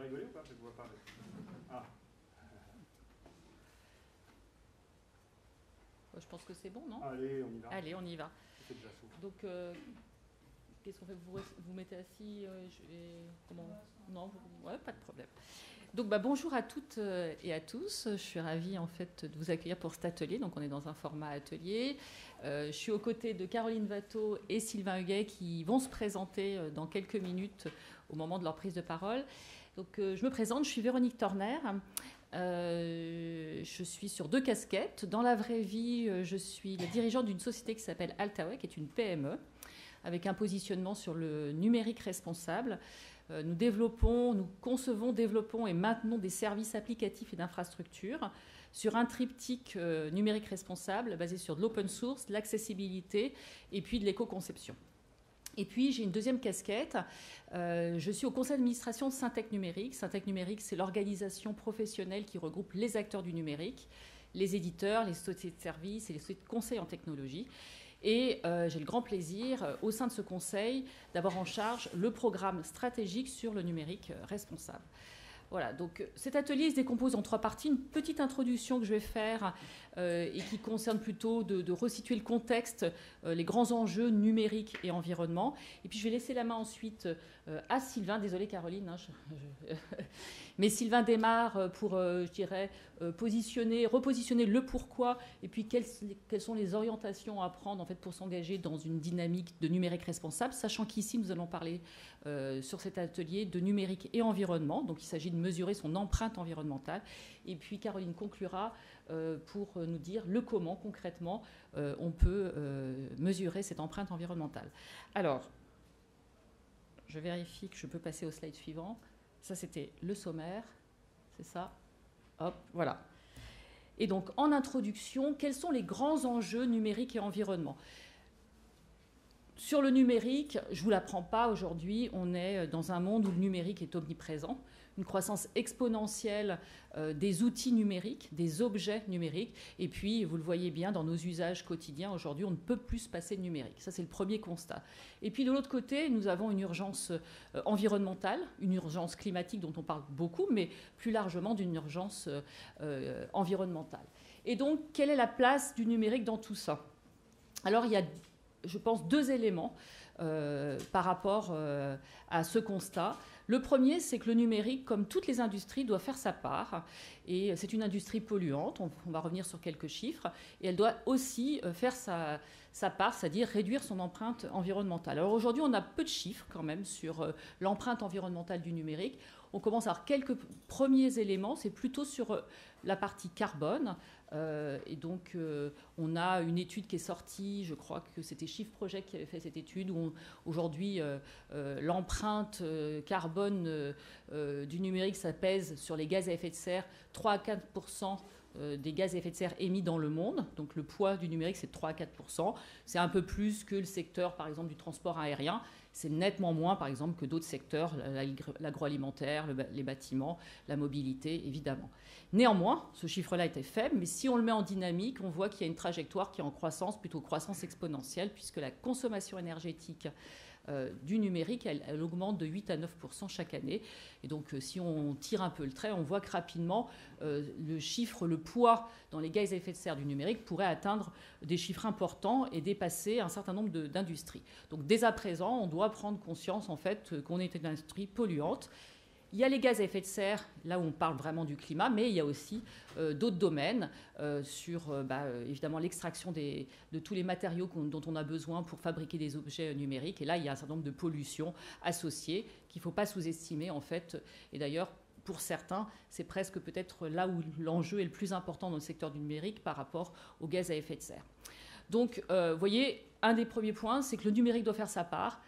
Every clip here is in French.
rigoler ou pas? Je ne vois pas. Ah. Je pense que c'est bon, non? Allez, on y va. Allez, on y va. C'est déjà chaud. Donc, qu'est-ce qu'on fait? Vous mettez assis comment? Non, ouais, pas de problème. Donc, bonjour à toutes et à tous. Je suis ravie en fait de vous accueillir pour cet atelier. Donc, on est dans un format atelier. Je suis aux côtés de Caroline Watteau et Sylvain Huguet qui vont se présenter dans quelques minutes au moment de leur prise de parole. Donc, je me présente. Je suis Véronique Torner. Je suis sur 2 casquettes. Dans la vraie vie, je suis la dirigeante d'une société qui s'appelle Altaway, qui est une PME, avec un positionnement sur le numérique responsable. Nous concevons, développons et maintenons des services applicatifs et d'infrastructures sur un triptyque numérique responsable basé sur de l'open source, de l'accessibilité et puis de l'éco-conception. Et puis, j'ai une deuxième casquette. Je suis au conseil d'administration de Syntec Numérique. Syntec Numérique, c'est l'organisation professionnelle qui regroupe les acteurs du numérique, les éditeurs, les sociétés de services et les sociétés de conseil en technologie. Et j'ai le grand plaisir, au sein de ce conseil, d'avoir en charge le programme stratégique sur le numérique responsable. Voilà, donc cet atelier se décompose en 3 parties. Une petite introduction que je vais faire et qui concerne plutôt de resituer le contexte, les grands enjeux numériques et environnement. Et puis je vais laisser la main ensuite à Sylvain. Désolée Caroline, hein, mais Sylvain démarre pour, je dirais, repositionner le pourquoi et puis quelles sont les orientations à prendre en fait, pour s'engager dans une dynamique de numérique responsable, sachant qu'ici nous allons parler sur cet atelier de numérique et environnement. Donc il s'agit de mesurer son empreinte environnementale. Et puis Caroline conclura pour nous dire le comment concrètement on peut mesurer cette empreinte environnementale. Alors, je vérifie que je peux passer au slide suivant. Ça, c'était le sommaire. C'est ça. Hop, voilà. Et donc, en introduction, quels sont les grands enjeux numériques et environnement ? Sur le numérique, je ne vous l'apprends pas aujourd'hui, on est dans un monde où le numérique est omniprésent, une croissance exponentielle des outils numériques, des objets numériques, et puis, vous le voyez bien, dans nos usages quotidiens, aujourd'hui, on ne peut plus se passer de numérique. Ça, c'est le premier constat. Et puis, de l'autre côté, nous avons une urgence environnementale, une urgence climatique dont on parle beaucoup, mais plus largement d'une urgence environnementale. Et donc, quelle est la place du numérique dans tout ça ? Alors, il y a, je pense, 2 éléments par rapport à ce constat. Le premier, c'est que le numérique, comme toutes les industries, doit faire sa part. Et c'est une industrie polluante, on va revenir sur quelques chiffres, et elle doit aussi faire sa part, c'est-à-dire réduire son empreinte environnementale. Alors aujourd'hui, on a peu de chiffres quand même sur l'empreinte environnementale du numérique. On commence à avoir quelques premiers éléments, c'est plutôt sur la partie carbone. Et donc, on a une étude qui est sortie, je crois que c'était Shift Project qui avait fait cette étude, où aujourd'hui, l'empreinte carbone du numérique, ça pèse sur les gaz à effet de serre 3 à 4% des gaz à effet de serre émis dans le monde. Donc, le poids du numérique, c'est 3 à 4%. C'est un peu plus que le secteur, par exemple, du transport aérien. C'est nettement moins, par exemple, que d'autres secteurs, l'agroalimentaire, les bâtiments, la mobilité, évidemment. Néanmoins, ce chiffre-là était faible, mais si on le met en dynamique, on voit qu'il y a une trajectoire qui est en croissance, plutôt croissance exponentielle, puisque la consommation énergétique du numérique, elle augmente de 8 à 9% chaque année. Et donc, si on tire un peu le trait, on voit que rapidement, le chiffre, le poids dans les gaz à effet de serre du numérique pourrait atteindre des chiffres importants et dépasser un certain nombre d'industries. Donc, dès à présent, on doit prendre conscience, en fait, qu'on est une industrie polluante. Il y a les gaz à effet de serre, là où on parle vraiment du climat, mais il y a aussi d'autres domaines sur évidemment l'extraction de tous les matériaux dont on a besoin pour fabriquer des objets numériques. Et là, il y a un certain nombre de pollutions associées qu'il ne faut pas sous-estimer en fait. Et d'ailleurs, pour certains, c'est presque peut-être là où l'enjeu est le plus important dans le secteur du numérique par rapport aux gaz à effet de serre. Donc, vous voyez, un des premiers points, c'est que le numérique doit faire sa part,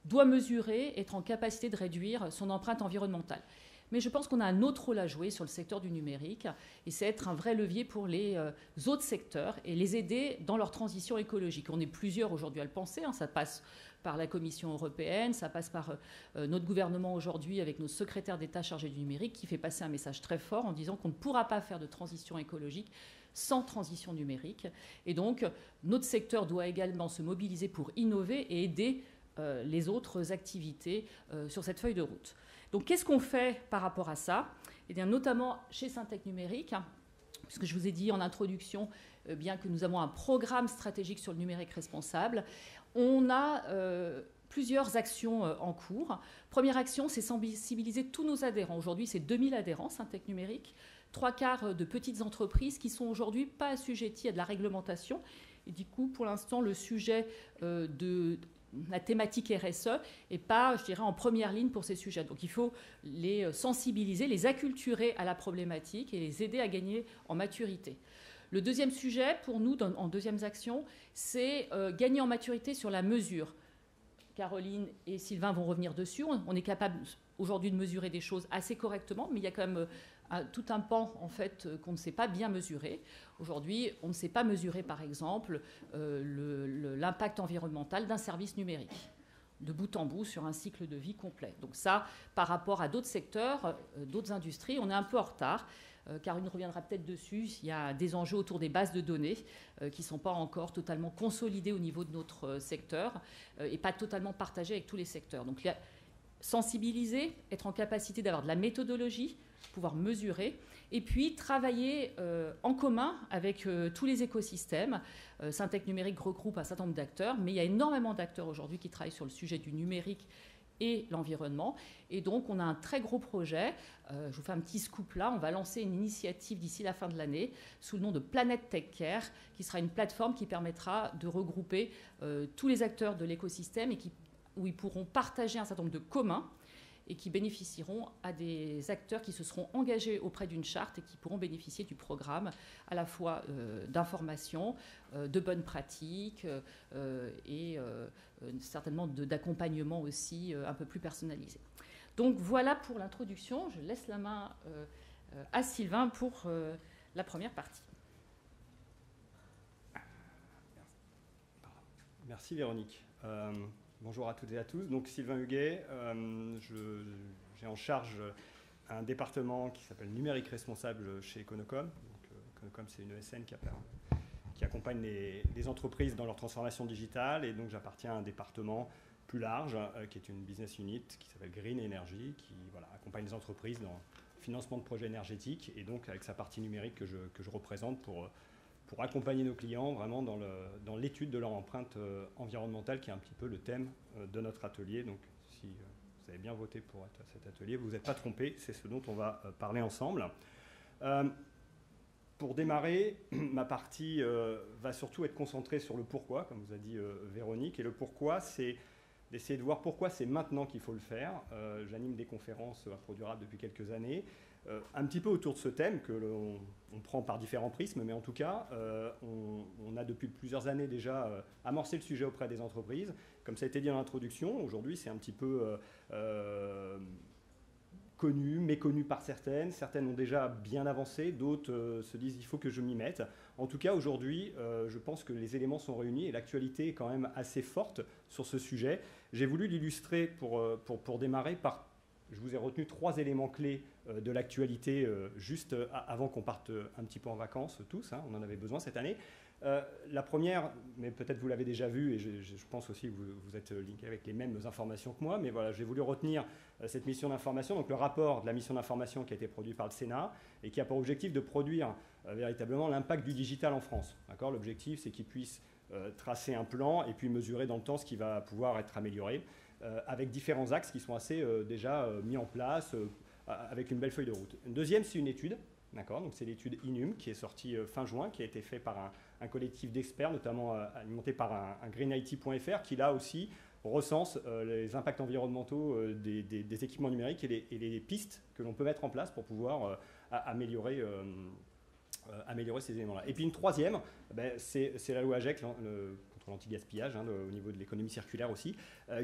doit mesurer, être en capacité de réduire son empreinte environnementale. Mais je pense qu'on a un autre rôle à jouer sur le secteur du numérique, et c'est être un vrai levier pour les autres secteurs et les aider dans leur transition écologique. On est plusieurs aujourd'hui à le penser, hein, ça passe par la Commission européenne, ça passe par notre gouvernement aujourd'hui avec nos secrétaires d'État chargés du numérique qui fait passer un message très fort en disant qu'on ne pourra pas faire de transition écologique sans transition numérique. Et donc, notre secteur doit également se mobiliser pour innover et aider les autres activités sur cette feuille de route. Donc qu'est-ce qu'on fait par rapport à ça? Eh bien, notamment chez Syntec Numérique, puisque je vous ai dit en introduction, bien que nous avons un programme stratégique sur le numérique responsable, on a plusieurs actions en cours. Première action, c'est sensibiliser tous nos adhérents. Aujourd'hui, c'est 2000 adhérents, Syntec Numérique, 3/4 de petites entreprises qui sont aujourd'hui pas assujetties à de la réglementation. Et du coup, pour l'instant, le sujet de la thématique RSE n'est pas, je dirais, en première ligne pour ces sujets. Donc il faut les sensibiliser, les acculturer à la problématique et les aider à gagner en maturité. Le deuxième sujet, pour nous, en deuxième action, c'est gagner en maturité sur la mesure. Caroline et Sylvain vont revenir dessus. On est capable aujourd'hui de mesurer des choses assez correctement, mais il y a quand même tout un pan en fait qu'on ne sait pas bien mesurer. Aujourd'hui, on ne sait pas mesurer, par exemple, l'impact environnemental d'un service numérique, de bout en bout sur un cycle de vie complet. Donc ça, par rapport à d'autres secteurs, d'autres industries, on est un peu en retard. Caroline reviendra peut-être dessus. Il y a des enjeux autour des bases de données qui ne sont pas encore totalement consolidées au niveau de notre secteur et pas totalement partagées avec tous les secteurs. Donc sensibiliser, être en capacité d'avoir de la méthodologie, pouvoir mesurer, et puis travailler en commun avec tous les écosystèmes. Syntec Numérique regroupe un certain nombre d'acteurs, mais il y a énormément d'acteurs aujourd'hui qui travaillent sur le sujet du numérique et l'environnement. Et donc, on a un très gros projet. Je vous fais un petit scoop là. On va lancer une initiative d'ici la fin de l'année sous le nom de Planète Tech Care, qui sera une plateforme qui permettra de regrouper tous les acteurs de l'écosystème et où ils pourront partager un certain nombre de communs et qui bénéficieront à des acteurs qui se seront engagés auprès d'une charte et qui pourront bénéficier du programme à la fois d'information, de bonnes pratiques et certainement d'accompagnement aussi un peu plus personnalisé. Donc voilà pour l'introduction. Je laisse la main à Sylvain pour la première partie. Merci Véronique. Bonjour à toutes et à tous. Donc Sylvain Huguet, j'ai en charge un département qui s'appelle Numérique Responsable chez Econocom. Donc, Econocom, c'est une ESN qui accompagne les entreprises dans leur transformation digitale. Et donc j'appartiens à un département plus large qui est une business unit qui s'appelle Green Energy, qui accompagne les entreprises dans le financement de projets énergétiques et donc avec sa partie numérique que je représente pour accompagner nos clients vraiment dans l'étude de leur empreinte environnementale qui est un petit peu le thème de notre atelier. Donc si vous avez bien voté pour être à cet atelier, vous n'êtes pas trompé, c'est ce dont on va parler ensemble. Pour démarrer, ma partie va surtout être concentrée sur le pourquoi, comme vous a dit Véronique. Et le pourquoi, c'est d'essayer de voir pourquoi c'est maintenant qu'il faut le faire. J'anime des conférences à ProDurable depuis quelques années. Un petit peu autour de ce thème que on prend par différents prismes, mais en tout cas, on a depuis plusieurs années déjà amorcé le sujet auprès des entreprises. Comme ça a été dit dans l'introduction, aujourd'hui c'est un petit peu connu, méconnu par certaines. Certaines ont déjà bien avancé, d'autres se disent il faut que je m'y mette. En tout cas, aujourd'hui, je pense que les éléments sont réunis et l'actualité est quand même assez forte sur ce sujet. J'ai voulu l'illustrer pour démarrer par... Je vous ai retenu 3 éléments clés de l'actualité juste avant qu'on parte un petit peu en vacances tous. Hein, on en avait besoin cette année. La première, mais peut-être vous l'avez déjà vu et je pense aussi que vous êtes linké avec les mêmes informations que moi, mais voilà, j'ai voulu retenir cette mission d'information, donc le rapport de la mission d'information qui a été produit par le Sénat et qui a pour objectif de produire véritablement l'impact du digital en France. L'objectif, c'est qu'il puisse tracer un plan et puis mesurer dans le temps ce qui va pouvoir être amélioré. Avec différents axes qui sont assez déjà mis en place, avec une belle feuille de route. Une deuxième, c'est une étude, donc c'est l'étude INUM qui est sortie fin juin, qui a été faite par un collectif d'experts, notamment alimenté par un greenIT.fr, qui là aussi recense les impacts environnementaux des équipements numériques et les pistes que l'on peut mettre en place pour pouvoir améliorer ces éléments-là. Et puis une troisième, c'est la loi AGEC, contre l'anti-gaspillage, au niveau de l'économie circulaire aussi,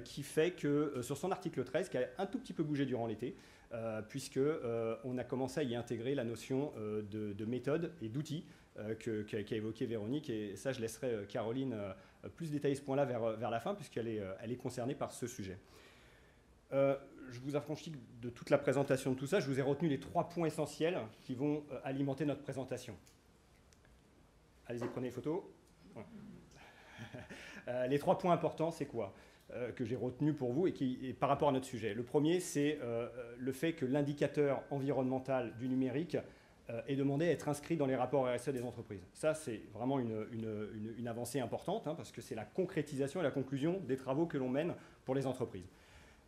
qui fait que sur son article 13, qui a un tout petit peu bougé durant l'été, puisqu'on a commencé à y intégrer la notion de méthode et d'outils qu'a évoqué Véronique. Et ça, je laisserai Caroline plus détailler ce point-là vers la fin, puisqu'elle est concernée par ce sujet. Je vous affranchis de toute la présentation de tout ça. Je vous ai retenu les 3 points essentiels qui vont alimenter notre présentation. Allez-y, prenez les photos. Ouais. Les 3 points importants, c'est quoi? que j'ai retenus pour vous et par rapport à notre sujet. Le premier, c'est le fait que l'indicateur environnemental du numérique est demandé à être inscrit dans les rapports RSE des entreprises. Ça, c'est vraiment une avancée importante, parce que c'est la concrétisation et la conclusion des travaux que l'on mène pour les entreprises.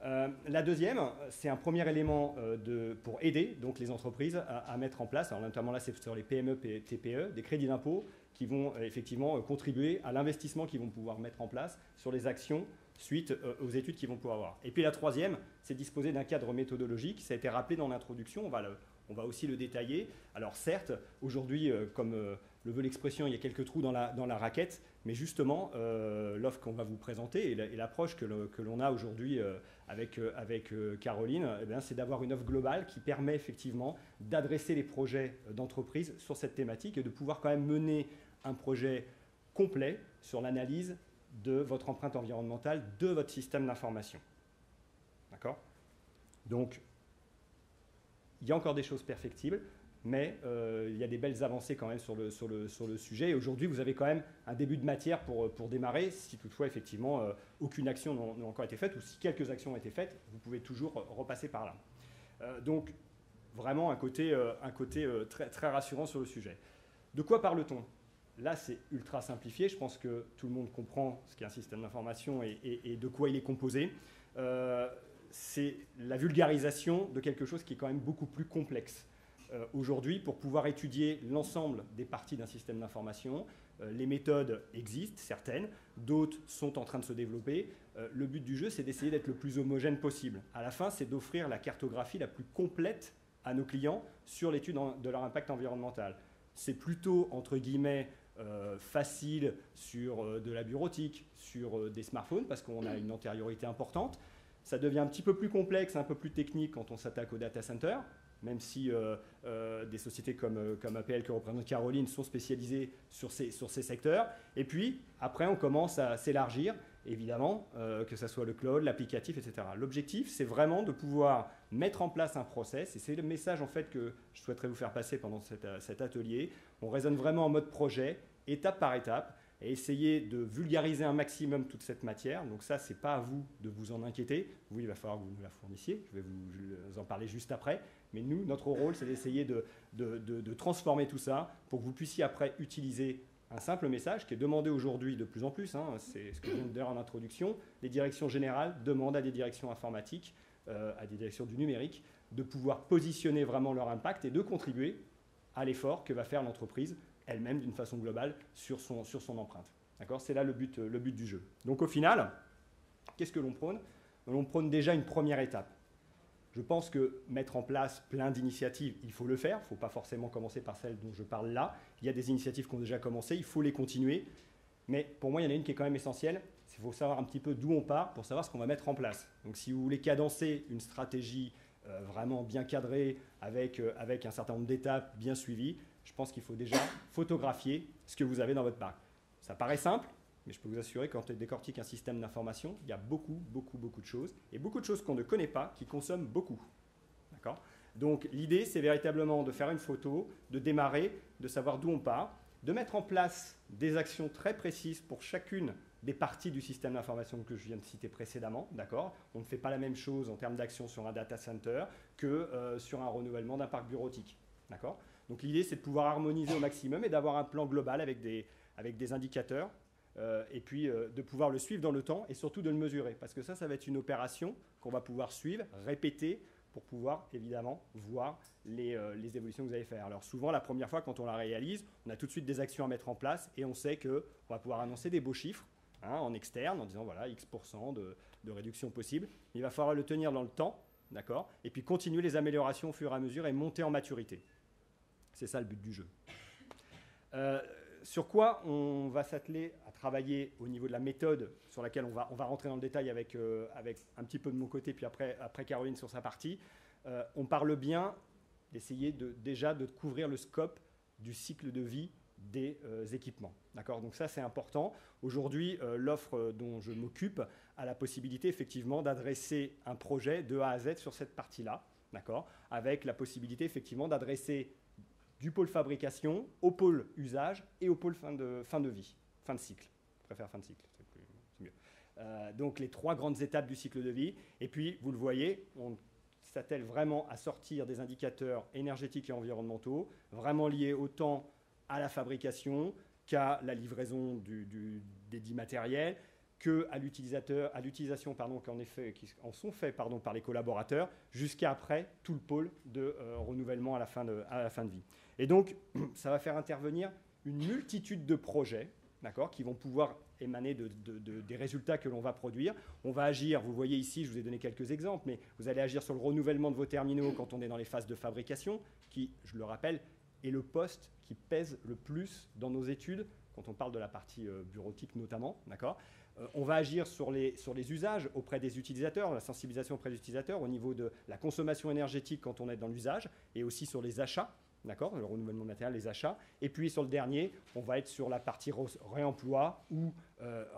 La deuxième, c'est un premier élément pour aider donc, les entreprises à mettre en place, alors notamment là c'est sur les PME et TPE, des crédits d'impôt qui vont effectivement contribuer à l'investissement qu'ils vont pouvoir mettre en place sur les actions suite aux études qu'ils vont pouvoir avoir. Et puis la troisième, c'est disposer d'un cadre méthodologique, ça a été rappelé dans l'introduction, on va aussi le détailler. Alors certes, aujourd'hui, comme le veut l'expression, il y a quelques trous dans la raquette, mais justement, l'offre qu'on va vous présenter et l'approche que l'on a aujourd'hui avec Caroline, c'est d'avoir une offre globale qui permet effectivement d'adresser les projets d'entreprise sur cette thématique et de pouvoir quand même mener un projet complet sur l'analyse de votre empreinte environnementale, de votre système d'information. D'accord ? Donc, il y a encore des choses perfectibles, mais il y a des belles avancées quand même sur le sujet. Et aujourd'hui, vous avez quand même un début de matière pour démarrer, si toutefois, effectivement, aucune action n'a encore été faite, ou si quelques actions ont été faites, vous pouvez toujours repasser par là. Donc, vraiment un côté très, très rassurant sur le sujet. De quoi parle-t-on ? Là, c'est ultra simplifié. Je pense que tout le monde comprend ce qu'est un système d'information et de quoi il est composé. C'est la vulgarisation de quelque chose qui est quand même beaucoup plus complexe. Aujourd'hui, pour pouvoir étudier l'ensemble des parties d'un système d'information, les méthodes existent, certaines, d'autres sont en train de se développer. Le but du jeu, c'est d'essayer d'être le plus homogène possible. À la fin, c'est d'offrir la cartographie la plus complète à nos clients sur l'étude de leur impact environnemental. C'est plutôt, entre guillemets, facile sur de la bureautique, sur des smartphones, parce qu'on a une antériorité importante. Ça devient un petit peu plus complexe, un peu plus technique quand on s'attaque au data center, même si des sociétés comme APL que représente Caroline sont spécialisées sur ces secteurs. Et puis, après, on commence à s'élargir, évidemment, que ce soit le cloud, l'applicatif, etc. L'objectif, c'est vraiment de pouvoir mettre en place un process, et c'est le message en fait que je souhaiterais vous faire passer pendant cet atelier. On raisonne vraiment en mode projet, étape par étape, et essayer de vulgariser un maximum toute cette matière. Donc ça, ce n'est pas à vous de vous en inquiéter. Vous, il va falloir que vous nous la fournissiez. Je vais vous en parler juste après. Mais nous, notre rôle, c'est d'essayer de transformer tout ça pour que vous puissiez après utiliser un simple message qui est demandé aujourd'hui de plus en plus. C'est ce que je viens de dire en introduction. Les directions générales demandent à des directions informatiques, à des directions du numérique, de pouvoir positionner vraiment leur impact et de contribuer à l'effort que va faire l'entreprise elle-même d'une façon globale sur son empreinte. D'accord ? C'est là le but du jeu. Donc au final, qu'est-ce que l'on prône ? On prône déjà une première étape. Je pense que mettre en place plein d'initiatives, il faut le faire. Il ne faut pas forcément commencer par celle dont je parle là. Il y a des initiatives qui ont déjà commencé, il faut les continuer. Mais pour moi, il y en a une qui est quand même essentielle. Il faut savoir un petit peu d'où on part pour savoir ce qu'on va mettre en place. Donc si vous voulez cadencer une stratégie vraiment bien cadrée, avec un certain nombre d'étapes bien suivies, je pense qu'il faut déjà photographier ce que vous avez dans votre parc. Ça paraît simple, mais je peux vous assurer que quand on décortique un système d'information, il y a beaucoup de choses, et beaucoup de choses qu'on ne connaît pas, qui consomment beaucoup. D'accord ? Donc l'idée, c'est véritablement de faire une photo, de démarrer, de savoir d'où on part, de mettre en place des actions très précises pour chacune des parties du système d'information que je viens de citer précédemment. D'accord ? On ne fait pas la même chose en termes d'action sur un data center que sur un renouvellement d'un parc bureautique. D'accord ? Donc l'idée, c'est de pouvoir harmoniser au maximum et d'avoir un plan global avec des indicateurs et puis de pouvoir le suivre dans le temps et surtout de le mesurer. Parce que ça va être une opération qu'on va pouvoir suivre, répéter pour pouvoir évidemment voir les évolutions que vous allez faire. Alors souvent, la première fois, quand on la réalise, on a tout de suite des actions à mettre en place et on sait qu'on va pouvoir annoncer des beaux chiffres en externe en disant voilà, X% de réduction possible. Il va falloir le tenir dans le temps, d'accord ? Et puis continuer les améliorations au fur et à mesure et monter en maturité. C'est ça le but du jeu. Sur quoi on va s'atteler à travailler au niveau de la méthode sur laquelle on va rentrer dans le détail avec un petit peu de mon côté, puis après Caroline sur sa partie. On parle bien d'essayer déjà de couvrir le scope du cycle de vie des équipements. D'accord ? Donc ça, c'est important. Aujourd'hui, l'offre dont je m'occupe a la possibilité effectivement d'adresser un projet de A à Z sur cette partie-là, d'accord ? Avec la possibilité effectivement d'adresser du pôle fabrication au pôle usage et au pôle fin de vie, fin de cycle. Je préfère fin de cycle, c'est mieux. Donc les 3 grandes étapes du cycle de vie. Et puis, vous le voyez, on s'attelle vraiment à sortir des indicateurs énergétiques et environnementaux, vraiment liés autant à la fabrication qu'à la livraison des dits matériels, qu'à l'utilisation qui en sont faits par les collaborateurs, jusqu'à après tout le pôle de renouvellement à la fin de vie. Et donc, ça va faire intervenir une multitude de projets, d'accord, qui vont pouvoir émaner des résultats que l'on va produire. On va agir, vous voyez ici, je vous ai donné quelques exemples, mais vous allez agir sur le renouvellement de vos terminaux quand on est dans les phases de fabrication, qui, je le rappelle, est le poste qui pèse le plus dans nos études, quand on parle de la partie bureautique notamment, d'accord. On va agir sur les usages auprès des utilisateurs, la sensibilisation auprès des utilisateurs, au niveau de la consommation énergétique quand on est dans l'usage, et aussi sur les achats, d'accord, le renouvellement matériel, les achats. Et puis sur le dernier, on va être sur la partie réemploi ou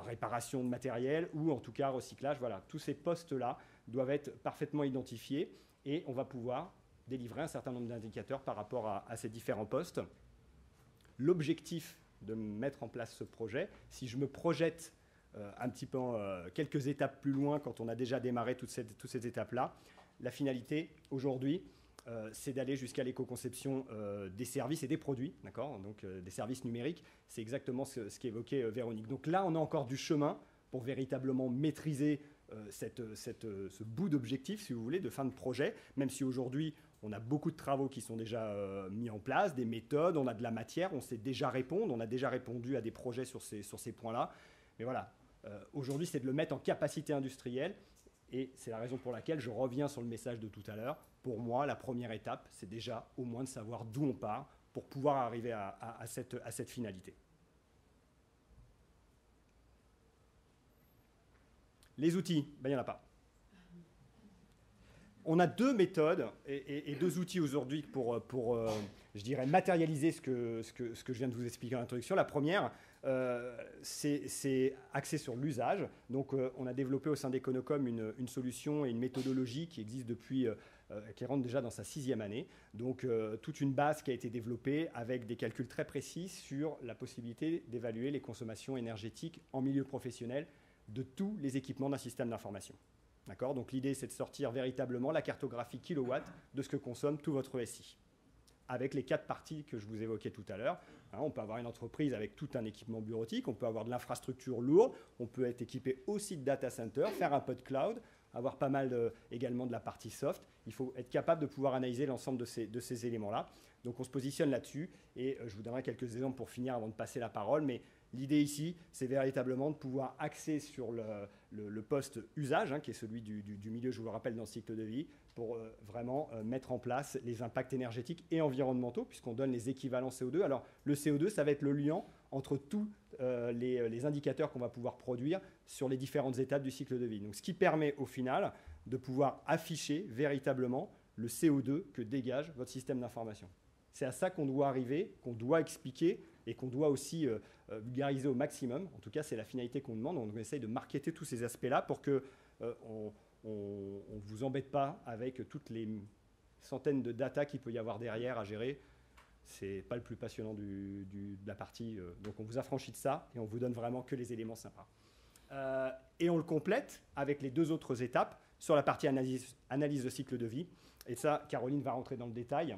réparation de matériel, ou en tout cas recyclage. Voilà, tous ces postes-là doivent être parfaitement identifiés, et on va pouvoir délivrer un certain nombre d'indicateurs par rapport à ces différents postes. L'objectif de mettre en place ce projet, si je me projette un petit peu quelques étapes plus loin, quand on a déjà démarré toutes ces étapes-là, la finalité aujourd'hui, c'est d'aller jusqu'à l'éco-conception des services et des produits, d'accord, donc des services numériques. C'est exactement ce qu'évoquait Véronique. Donc là, on a encore du chemin pour véritablement maîtriser ce bout d'objectif, si vous voulez, de fin de projet, même si aujourd'hui, on a beaucoup de travaux qui sont déjà mis en place, des méthodes, on a de la matière, on sait déjà répondre, on a déjà répondu à des projets sur ces points-là. Mais voilà, aujourd'hui, c'est de le mettre en capacité industrielle, et c'est la raison pour laquelle je reviens sur le message de tout à l'heure. Pour moi, la première étape, c'est déjà au moins de savoir d'où on part pour pouvoir arriver à cette finalité. Les outils, ben, il n'y en a pas. On a 2 méthodes et 2 outils aujourd'hui pour je dirais, matérialiser ce que je viens de vous expliquer en introduction. La première, c'est axé sur l'usage. Donc, on a développé au sein d'Econocom une solution et une méthodologie qui existe depuis, qui rentre déjà dans sa 6e année. Donc, toute une base qui a été développée avec des calculs très précis sur la possibilité d'évaluer les consommations énergétiques en milieu professionnel de tous les équipements d'un système d'information. D'accord ? Donc l'idée, c'est de sortir véritablement la cartographie kilowatt de ce que consomme tout votre SI, avec les 4 parties que je vous évoquais tout à l'heure. Hein, on peut avoir une entreprise avec tout un équipement bureautique, on peut avoir de l'infrastructure lourde, on peut être équipé aussi de data center, faire un peu de cloud, avoir pas mal également de la partie soft. Il faut être capable de pouvoir analyser l'ensemble de ces éléments-là. Donc on se positionne là-dessus, et je vous donnerai quelques exemples pour finir avant de passer la parole, mais l'idée ici, c'est véritablement de pouvoir axer sur le poste usage, hein, qui est celui du milieu, je vous le rappelle, dans le cycle de vie, pour vraiment mettre en place les impacts énergétiques et environnementaux, puisqu'on donne les équivalents CO2. Alors, le CO2, ça va être le lien entre tous les indicateurs qu'on va pouvoir produire sur les différentes étapes du cycle de vie. Donc, ce qui permet au final de pouvoir afficher véritablement le CO2 que dégage votre système d'information. C'est à ça qu'on doit arriver, qu'on doit expliquer et qu'on doit aussi vulgariser au maximum. En tout cas, c'est la finalité qu'on demande. On essaye de marketer tous ces aspects-là pour que on ne vous embête pas avec toutes les centaines de data qu'il peut y avoir derrière à gérer. C'est pas le plus passionnant de la partie. Donc, on vous affranchit de ça et on vous donne vraiment que les éléments sympas. Et on le complète avec les 2 autres étapes sur la partie analyse de cycle de vie. Et ça, Caroline va rentrer dans le détail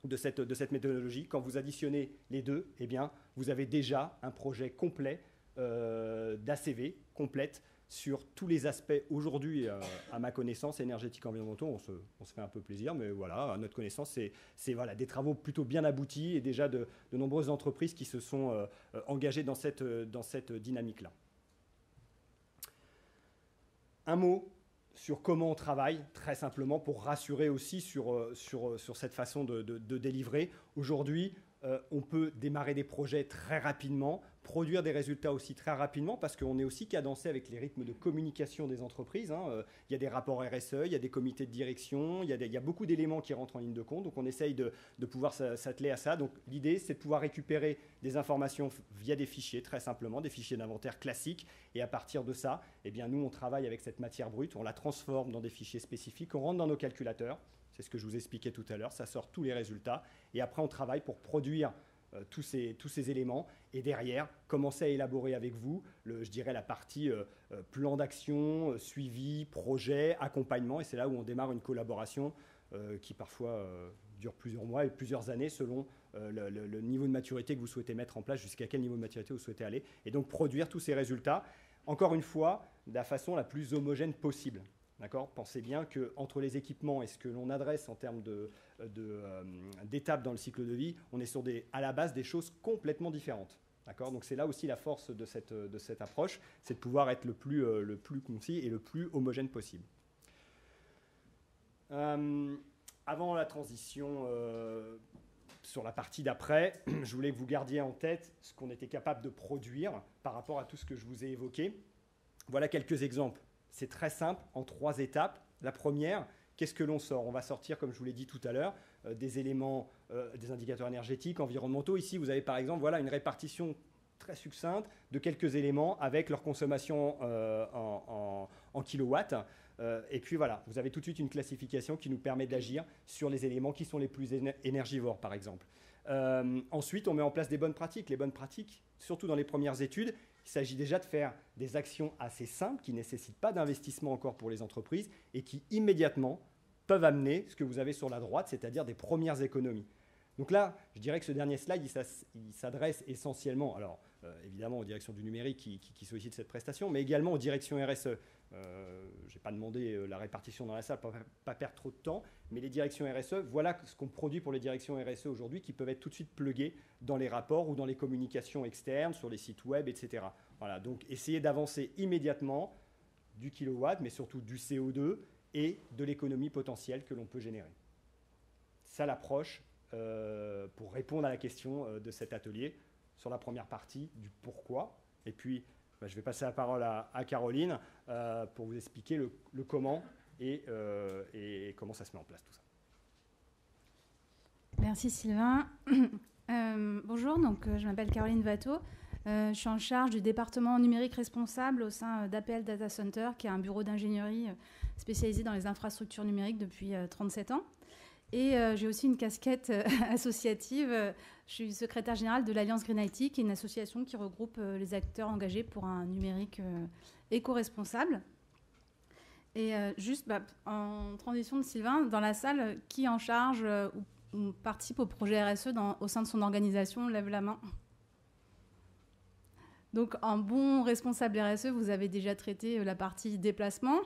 de cette méthodologie. Quand vous additionnez les 2, eh bien, vous avez déjà un projet complet d'ACV, complète, sur tous les aspects aujourd'hui, à ma connaissance, énergétiques, environnementaux. On se fait un peu plaisir, mais voilà, à notre connaissance, c'est voilà, des travaux plutôt bien aboutis et déjà de nombreuses entreprises qui se sont engagées dans cette dynamique-là. Un mot sur comment on travaille, très simplement, pour rassurer aussi sur cette façon de délivrer. Aujourd'hui, on peut démarrer des projets très rapidement, produire des résultats aussi très rapidement, parce qu'on est aussi cadencé avec les rythmes de communication des entreprises. Hein. Il y a des rapports RSE, il y a des comités de direction, il y a beaucoup d'éléments qui rentrent en ligne de compte, donc on essaye de pouvoir s'atteler à ça. Donc l'idée, c'est de pouvoir récupérer des informations via des fichiers, très simplement, des fichiers d'inventaire classiques, et à partir de ça, eh bien, nous, on travaille avec cette matière brute, on la transforme dans des fichiers spécifiques, on rentre dans nos calculateurs, c'est ce que je vous expliquais tout à l'heure, ça sort tous les résultats, et après, on travaille pour produire tous ces éléments et derrière, commencer à élaborer avec vous, je dirais, la partie plan d'action, suivi, projet, accompagnement. Et c'est là où on démarre une collaboration qui parfois dure plusieurs mois et plusieurs années selon le niveau de maturité que vous souhaitez mettre en place, jusqu'à quel niveau de maturité vous souhaitez aller. Et donc produire tous ces résultats, encore une fois, de la façon la plus homogène possible. D'accord ? Pensez bien qu'entre les équipements et ce que l'on adresse en termes d'étapes dans le cycle de vie, on est sur à la base des choses complètement différentes. D'accord ? Donc c'est là aussi la force de cette approche, c'est de pouvoir être le plus concis et le plus homogène possible. Avant la transition sur la partie d'après, je voulais que vous gardiez en tête ce qu'on était capable de produire par rapport à tout ce que je vous ai évoqué. Voilà quelques exemples. C'est très simple, en 3 étapes. La première, qu'est-ce que l'on sort ? On va sortir, comme je vous l'ai dit tout à l'heure, des éléments, des indicateurs énergétiques, environnementaux. Ici, vous avez par exemple une répartition très succincte de quelques éléments avec leur consommation en kilowatts. Et puis voilà, vous avez tout de suite une classification qui nous permet d'agir sur les éléments qui sont les plus énergivores, par exemple. Ensuite, on met en place des bonnes pratiques. Les bonnes pratiques, surtout dans les premières études, il s'agit déjà de faire des actions assez simples qui ne nécessitent pas d'investissement encore pour les entreprises et qui immédiatement peuvent amener ce que vous avez sur la droite, c'est-à-dire des premières économies. Donc là, je dirais que ce dernier slide, il s'adresse essentiellement, alors évidemment aux directions du numérique qui sollicitent cette prestation, mais également aux directions RSE. Je n'ai pas demandé la répartition dans la salle pour ne pas perdre trop de temps, mais les directions RSE, voilà ce qu'on produit pour les directions RSE aujourd'hui qui peuvent être tout de suite pluguées dans les rapports ou dans les communications externes, sur les sites web, etc. Voilà, donc essayez d'avancer immédiatement du kilowatt, mais surtout du CO2 et de l'économie potentielle que l'on peut générer. Ça l'approche pour répondre à la question de cet atelier sur la première partie du pourquoi. Et puis, je vais passer la parole à Caroline pour vous expliquer le comment et comment ça se met en place tout ça. Merci Sylvain. Bonjour, donc, je m'appelle Caroline Watteau. Je suis en charge du département numérique responsable au sein d'APL Data Center, qui est un bureau d'ingénierie spécialisé dans les infrastructures numériques depuis 37 ans. Et j'ai aussi une casquette associative. Je suis secrétaire générale de l'Alliance Green IT, qui est une association qui regroupe les acteurs engagés pour un numérique éco-responsable. Et juste en transition de Sylvain, dans la salle, qui est en charge ou participe au projet RSE au sein de son organisation, lève la main. Donc, en bon responsable RSE, vous avez déjà traité la partie déplacement,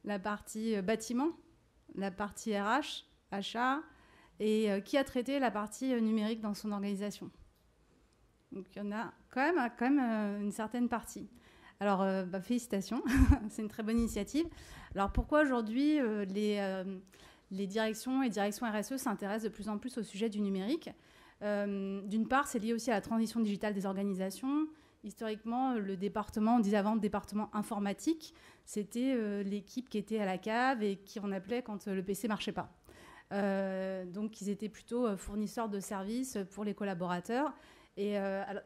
la partie bâtiment, la partie RH, achat, et qui a traité la partie numérique dans son organisation. Donc il y en a quand même une certaine partie. Alors félicitations, c'est une très bonne initiative. Alors pourquoi aujourd'hui les directions et directions RSE s'intéressent de plus en plus au sujet du numérique ? D'une part, c'est lié aussi à la transition digitale des organisations. Historiquement, le département, on disait avant, le département informatique, c'était l'équipe qui était à la cave et qui on appelait quand le PC ne marchait pas. Donc, ils étaient plutôt fournisseurs de services pour les collaborateurs. Et,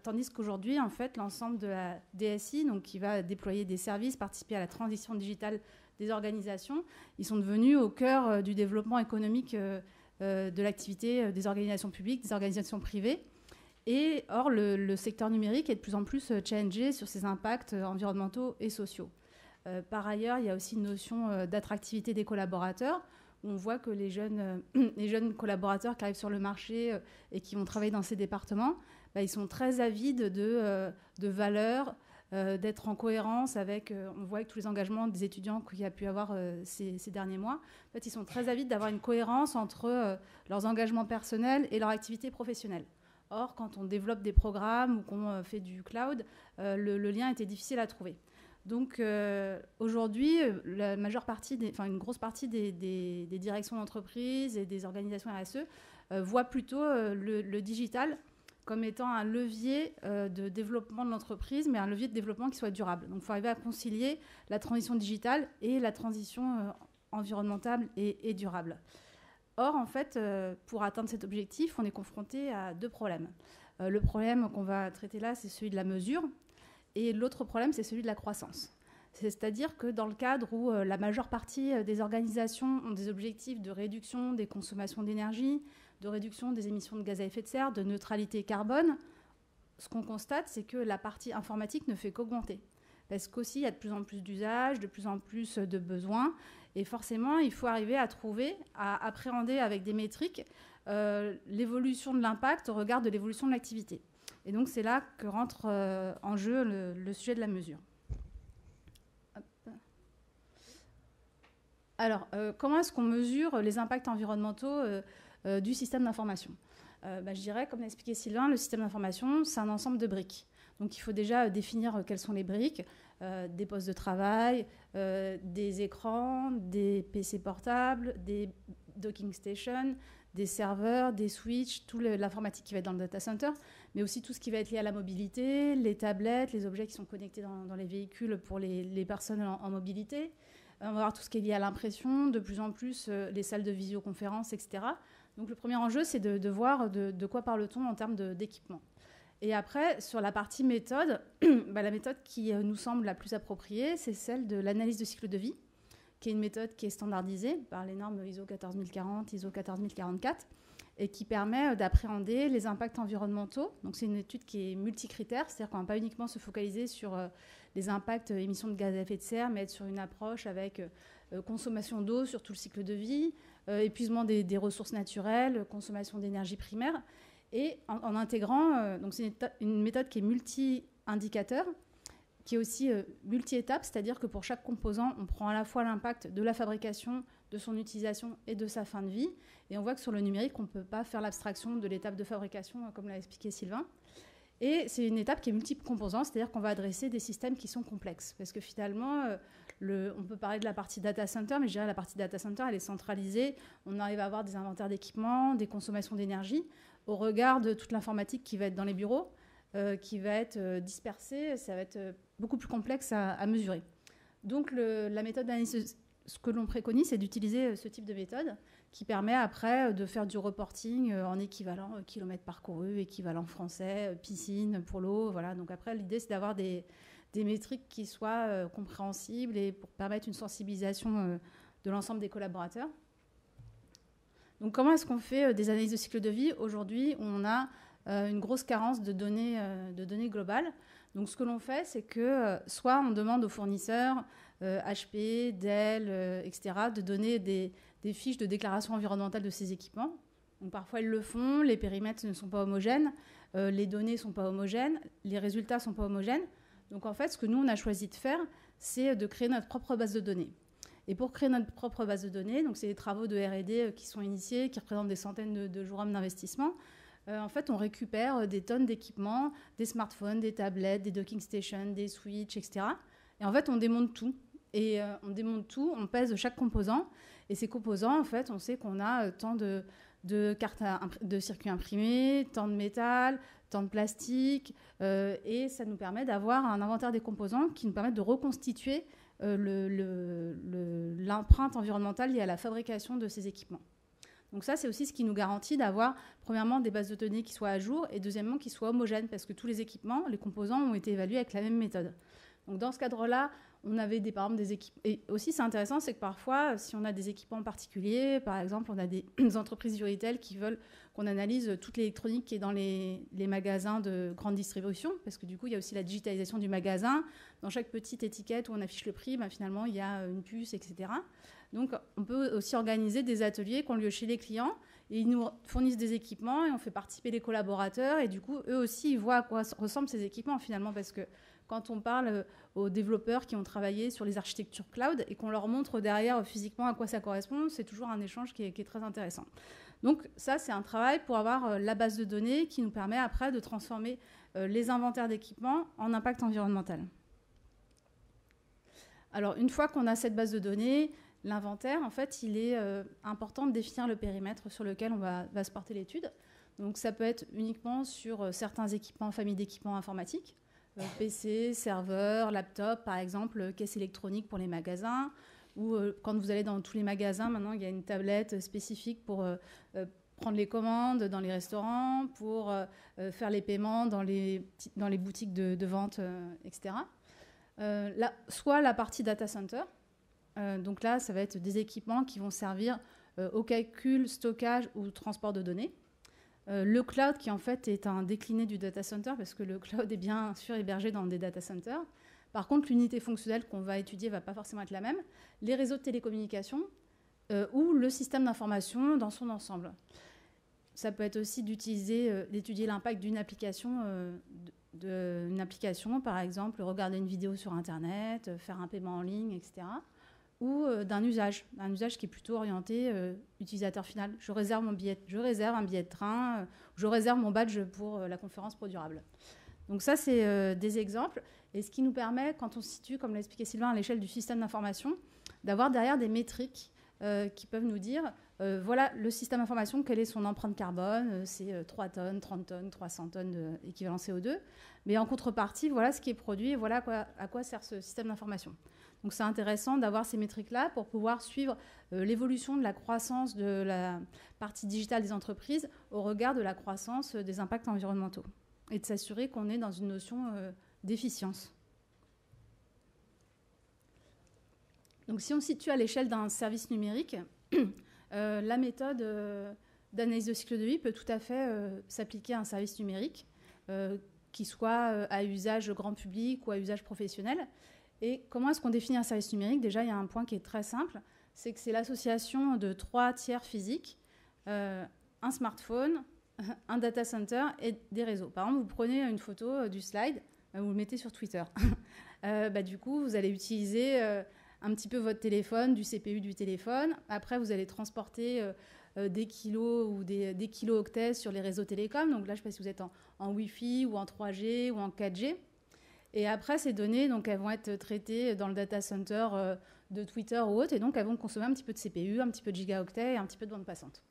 tandis qu'aujourd'hui, en fait, l'ensemble de la DSI, donc, qui va déployer des services, participer à la transition digitale des organisations, ils sont devenus au cœur du développement économique de l'activité des organisations publiques, des organisations privées. Et or, le secteur numérique est de plus en plus challengé sur ses impacts environnementaux et sociaux. Par ailleurs, il y a aussi une notion d'attractivité des collaborateurs. On voit que les jeunes collaborateurs qui arrivent sur le marché et qui vont travailler dans ces départements, ils sont très avides de valeurs, d'être en cohérence avec, on voit avec tous les engagements des étudiants qu'il y a pu avoir ces derniers mois. En fait, ils sont très avides d'avoir une cohérence entre leurs engagements personnels et leur activité professionnelle. Or, quand on développe des programmes ou qu'on fait du cloud, le lien était difficile à trouver. Donc, aujourd'hui, une grosse partie des directions d'entreprise et des organisations RSE voient plutôt le digital comme étant un levier de développement de l'entreprise, mais un levier de développement qui soit durable. Donc, il faut arriver à concilier la transition digitale et la transition environnementale et durable. Or, en fait, pour atteindre cet objectif, on est confronté à 2 problèmes. Le problème qu'on va traiter là, c'est celui de la mesure. Et l'autre problème, c'est celui de la croissance. C'est-à-dire que dans le cadre où la majeure partie des organisations ont des objectifs de réduction des consommations d'énergie, de réduction des émissions de gaz à effet de serre, de neutralité carbone, ce qu'on constate, c'est que la partie informatique ne fait qu'augmenter. Parce qu'aussi, il y a de plus en plus d'usages, de plus en plus de besoins. Et forcément, il faut arriver à trouver, à appréhender avec des métriques l'évolution de l'impact au regard de l'évolution de l'activité. Et donc, c'est là que rentre en jeu le sujet de la mesure. Hop. Alors, comment est-ce qu'on mesure les impacts environnementaux du système d'information ? Je dirais, comme l'a expliqué Sylvain, le système d'information, c'est un ensemble de briques. Donc il faut déjà définir quelles sont les briques, des postes de travail, des écrans, des PC portables, des docking stations, des serveurs, des switches, toute l'informatique qui va être dans le data center, mais aussi tout ce qui va être lié à la mobilité, les tablettes, les objets qui sont connectés dans les véhicules pour les personnes en mobilité. On va voir tout ce qui est lié à l'impression, de plus en plus les salles de visioconférence, etc. Donc le premier enjeu, c'est de voir de quoi parle-t-on en termes d'équipement. Et après, sur la partie méthode, la méthode qui nous semble la plus appropriée, c'est celle de l'analyse de cycle de vie, qui est une méthode qui est standardisée par les normes ISO 14040, ISO 14044, et qui permet d'appréhender les impacts environnementaux. Donc c'est une étude qui est multicritère, c'est-à-dire qu'on ne va pas uniquement se focaliser sur les impacts émissions de gaz à effet de serre, mais être sur une approche avec consommation d'eau sur tout le cycle de vie, épuisement des ressources naturelles, consommation d'énergie primaire, et en intégrant, donc c'est une méthode qui est multi-indicateur, qui est aussi multi-étape, c'est-à-dire que pour chaque composant, on prend à la fois l'impact de la fabrication, de son utilisation et de sa fin de vie. Et on voit que sur le numérique, on ne peut pas faire l'abstraction de l'étape de fabrication, comme l'a expliqué Sylvain. Et c'est une étape qui est multi-composant, c'est-à-dire qu'on va adresser des systèmes qui sont complexes. Parce que finalement, on peut parler de la partie data center, mais je dirais que la partie data center, elle est centralisée. On arrive à avoir des inventaires d'équipements, des consommations d'énergie, au regard de toute l'informatique qui va être dans les bureaux, qui va être dispersée. Ça va être beaucoup plus complexe à mesurer. Donc la méthode d'analyse, ce que l'on préconise, c'est d'utiliser ce type de méthode qui permet après de faire du reporting en équivalent kilomètres parcourus, équivalent français, piscine pour l'eau. Voilà. Donc après, l'idée, c'est d'avoir des métriques qui soient compréhensibles et pour permettre une sensibilisation de l'ensemble des collaborateurs. Donc comment est-ce qu'on fait des analyses de cycle de vie ? Aujourd'hui, on a une grosse carence de données globales. Donc ce que l'on fait, c'est que soit on demande aux fournisseurs, HP, Dell, etc., de donner des fiches de déclaration environnementale de ces équipements. Donc parfois, ils le font, les périmètres ne sont pas homogènes, les données ne sont pas homogènes, les résultats ne sont pas homogènes. Donc en fait, ce que nous, on a choisi de faire, c'est de créer notre propre base de données. Et pour créer notre propre base de données, donc c'est des travaux de R&D qui sont initiés, qui représentent des centaines de jours d'investissement. En fait, on récupère des tonnes d'équipements, des smartphones, des tablettes, des docking stations, des switches, etc. Et en fait, on démonte tout. Et on démonte tout, on pèse chaque composant. Et ces composants, en fait, on sait qu'on a tant de circuits imprimés, tant de métal, tant de plastique. Et ça nous permet d'avoir un inventaire des composants qui nous permettent de reconstituer l'empreinte environnementale liée à la fabrication de ces équipements. Donc ça, c'est aussi ce qui nous garantit d'avoir, premièrement, des bases de données qui soient à jour et deuxièmement, qui soient homogènes parce que tous les équipements, les composants ont été évalués avec la même méthode. Donc dans ce cadre-là, on avait par exemple des équipements. Et aussi, c'est intéressant, c'est que parfois, si on a des équipements particuliers, par exemple, on a des entreprises du retail qui veulent qu'on analyse toute l'électronique qui est dans les magasins de grande distribution, parce que du coup, il y a aussi la digitalisation du magasin. Dans chaque petite étiquette où on affiche le prix, finalement, il y a une puce, etc. Donc, on peut aussi organiser des ateliers qui ont lieu chez les clients et ils nous fournissent des équipements et on fait participer les collaborateurs et du coup, eux aussi, ils voient à quoi ressemblent ces équipements finalement parce que quand on parle aux développeurs qui ont travaillé sur les architectures cloud et qu'on leur montre derrière physiquement à quoi ça correspond, c'est toujours un échange qui est très intéressant. Donc ça, c'est un travail pour avoir la base de données qui nous permet après de transformer les inventaires d'équipements en impact environnemental. Alors, une fois qu'on a cette base de données, l'inventaire, en fait, il est important de définir le périmètre sur lequel on va se porter l'étude. Donc, ça peut être uniquement sur certains équipements, familles d'équipements informatiques, PC, serveur, laptop, par exemple, caisse électronique pour les magasins, ou quand vous allez dans tous les magasins, maintenant, il y a une tablette spécifique pour prendre les commandes dans les restaurants, pour faire les paiements dans les boutiques de vente, etc. soit la partie data center. Donc là, ça va être des équipements qui vont servir au calcul, stockage ou transport de données. Le cloud, qui en fait est un décliné du data center, parce que le cloud est bien sûr hébergé dans des data centers. Par contre, l'unité fonctionnelle qu'on va étudier ne va pas forcément être la même. Les réseaux de télécommunications ou le système d'information dans son ensemble. Ça peut être aussi d'étudier l'impact d'une application, par exemple, regarder une vidéo sur Internet, faire un paiement en ligne, etc. Ou d'un usage qui est plutôt orienté utilisateur final. Je réserve un billet de train, je réserve mon badge pour la conférence ProDurable. Donc ça, c'est des exemples. Et ce qui nous permet, quand on se situe, comme l'a expliqué Sylvain, à l'échelle du système d'information, d'avoir derrière des métriques qui peuvent nous dire, voilà le système d'information, quelle est son empreinte carbone, c'est 3 tonnes, 30 tonnes, 300 tonnes d'équivalent CO2. Mais en contrepartie, voilà ce qui est produit et voilà à quoi sert ce système d'information. Donc c'est intéressant d'avoir ces métriques-là pour pouvoir suivre l'évolution de la croissance de la partie digitale des entreprises au regard de la croissance des impacts environnementaux et de s'assurer qu'on est dans une notion d'efficience. Donc si on se situe à l'échelle d'un service numérique, la méthode d'analyse de cycle de vie peut tout à fait s'appliquer à un service numérique, qui soit à usage grand public ou à usage professionnel. Et comment est-ce qu'on définit un service numérique? Déjà, il y a un point qui est très simple, c'est que c'est l'association de 3 tiers physiques, un smartphone, un data center et des réseaux. Par exemple, vous prenez une photo du slide, vous le mettez sur Twitter. Du coup, vous allez utiliser un petit peu votre téléphone, du CPU du téléphone. Après, vous allez transporter des kilos ou des kilo-octets sur les réseaux télécoms. Donc là, je ne sais pas si vous êtes en Wi-Fi ou en 3G ou en 4G. Et après, ces données, donc, elles vont être traitées dans le data center de Twitter ou autre, et donc elles vont consommer un petit peu de CPU, un petit peu de gigaoctets et un petit peu de bande passante.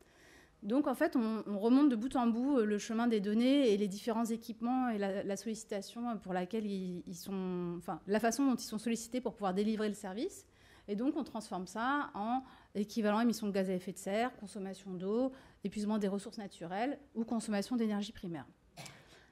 Donc en fait, on remonte de bout en bout le chemin des données et les différents équipements et la sollicitation pour laquelle ils sont, enfin la façon dont ils sont sollicités pour pouvoir délivrer le service. Et donc on transforme ça en équivalent émissions de gaz à effet de serre, consommation d'eau, épuisement des ressources naturelles ou consommation d'énergie primaire.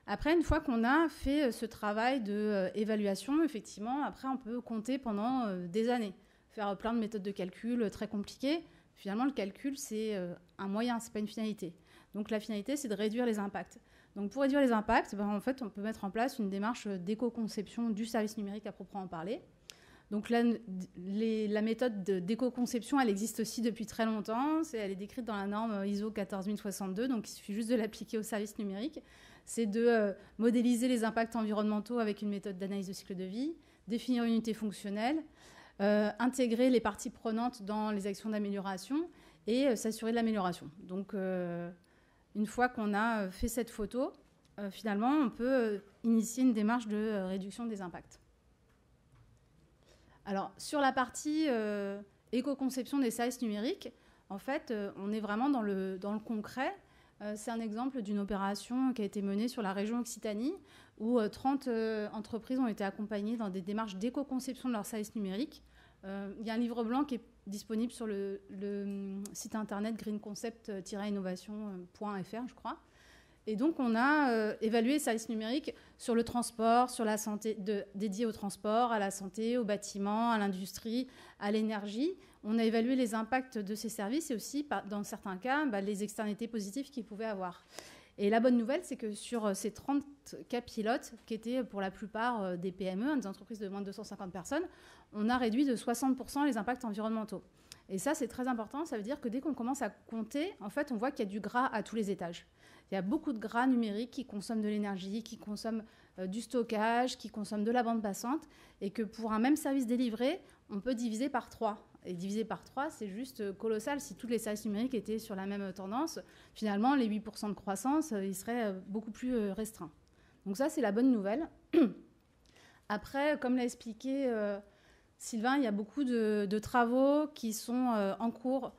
Après, une fois qu'on a fait ce travail d'évaluation, effectivement, après, on peut compter pendant des années, faire plein de méthodes de calcul très compliquées. Finalement, le calcul, c'est un moyen, ce n'est pas une finalité. Donc, la finalité, c'est de réduire les impacts. Donc, pour réduire les impacts, en fait, on peut mettre en place une démarche d'éco-conception du service numérique à proprement parler. Donc, la méthode d'éco-conception, elle existe aussi depuis très longtemps. Elle est décrite dans la norme ISO 14062, donc il suffit juste de l'appliquer au service numérique. C'est de modéliser les impacts environnementaux avec une méthode d'analyse de cycle de vie, définir une unité fonctionnelle, intégrer les parties prenantes dans les actions d'amélioration et s'assurer de l'amélioration. Donc, une fois qu'on a fait cette photo, finalement, on peut initier une démarche de réduction des impacts. Alors, sur la partie éco-conception des services numériques, en fait, on est vraiment dans le concret. C'est un exemple d'une opération qui a été menée sur la région Occitanie où 30 entreprises ont été accompagnées dans des démarches d'éco-conception de leurs services numériques. Il y a un livre blanc qui est disponible sur le site internet greenconcept-innovation.fr, je crois. Et donc, on a évalué les services numériques sur le transport, sur la santé, dédiés au transport, à la santé, au bâtiment, à l'industrie, à l'énergie. On a évalué les impacts de ces services et aussi, dans certains cas, les externalités positives qu'ils pouvaient avoir. Et la bonne nouvelle, c'est que sur ces 30 cas pilotes, qui étaient pour la plupart des PME, des entreprises de moins de 250 personnes, on a réduit de 60% les impacts environnementaux. Et ça, c'est très important. Ça veut dire que dès qu'on commence à compter, en fait, on voit qu'il y a du gras à tous les étages. Il y a beaucoup de gras numériques qui consomment de l'énergie, qui consomment du stockage, qui consomment de la bande passante, et que pour un même service délivré, on peut diviser par 3. Et diviser par 3, c'est juste colossal. Si tous les services numériques étaient sur la même tendance, finalement, les 8% de croissance, ils seraient beaucoup plus restreints. Donc ça, c'est la bonne nouvelle. Après, comme l'a expliqué Sylvain, il y a beaucoup de travaux qui sont en cours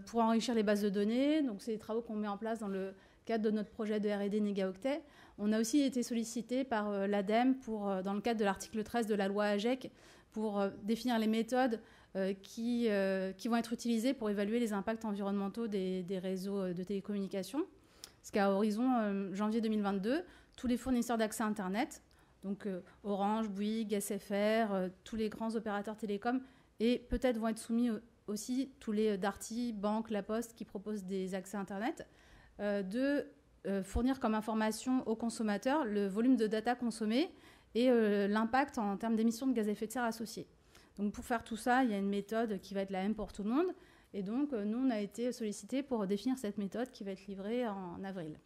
pour enrichir les bases de données. Donc, c'est des travaux qu'on met en place dans le cadre de notre projet de R&D Négaoctet. On a aussi été sollicité par l'ADEME dans le cadre de l'article 13 de la loi AGEC pour définir les méthodes qui vont être utilisées pour évaluer les impacts environnementaux des réseaux de télécommunications. Parce qu'à horizon janvier 2022, tous les fournisseurs d'accès Internet Donc Orange, Bouygues, SFR, tous les grands opérateurs télécoms, et peut-être vont être soumis aussi tous les Darty, Banque, La Poste qui proposent des accès Internet, de fournir comme information aux consommateurs le volume de data consommé et l'impact en termes d'émissions de gaz à effet de serre associés. Donc pour faire tout ça, il y a une méthode qui va être la même pour tout le monde. Et donc nous, on a été sollicités pour définir cette méthode qui va être livrée en avril.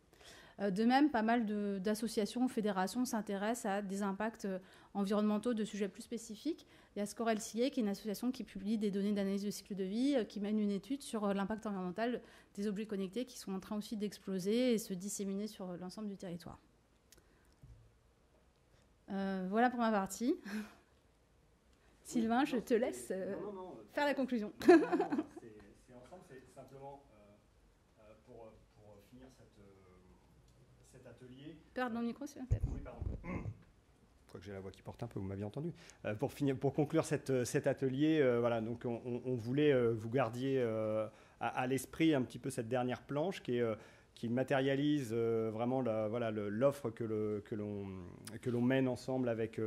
De même, pas mal d'associations ou fédérations s'intéressent à des impacts environnementaux de sujets plus spécifiques. Il y a Score LCA, qui est une association qui publie des données d'analyse de cycle de vie, qui mène une étude sur l'impact environnemental des objets connectés qui sont en train aussi d'exploser et se disséminer sur l'ensemble du territoire. Voilà pour ma partie. Sylvain, je te laisse faire la conclusion. C'est ensemble, c'est simplement pour finir cet atelier. Perdre mon micro, s'il vous plaît. Oui, pardon. Je crois que j'ai la voix qui porte un peu, vous m'aviez entendu. Pour conclure cet atelier, voilà, donc on voulait vous gardiez à l'esprit un petit peu cette dernière planche qui matérialise vraiment l'offre que l'on mène ensemble avec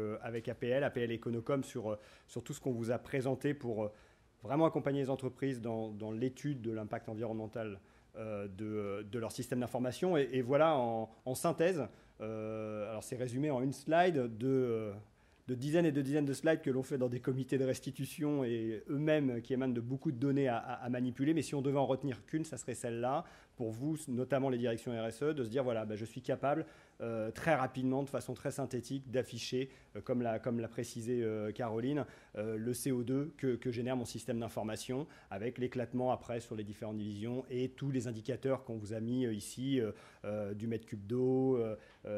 APL Econocom sur tout ce qu'on vous a présenté pour vraiment accompagner les entreprises dans l'étude de l'impact environnemental de leur système d'information. Et voilà, en synthèse, alors c'est résumé en une slide de dizaines et de dizaines de slides que l'on fait dans des comités de restitution et eux-mêmes qui émanent de beaucoup de données à manipuler. Mais si on devait en retenir qu'une, ça serait celle-là, pour vous, notamment les directions RSE, de se dire, voilà, je suis capable très rapidement, de façon très synthétique, d'afficher, comme l'a précisé Caroline, le CO2 que génère mon système d'information, avec l'éclatement après sur les différentes divisions et tous les indicateurs qu'on vous a mis ici, du mètre cube d'eau,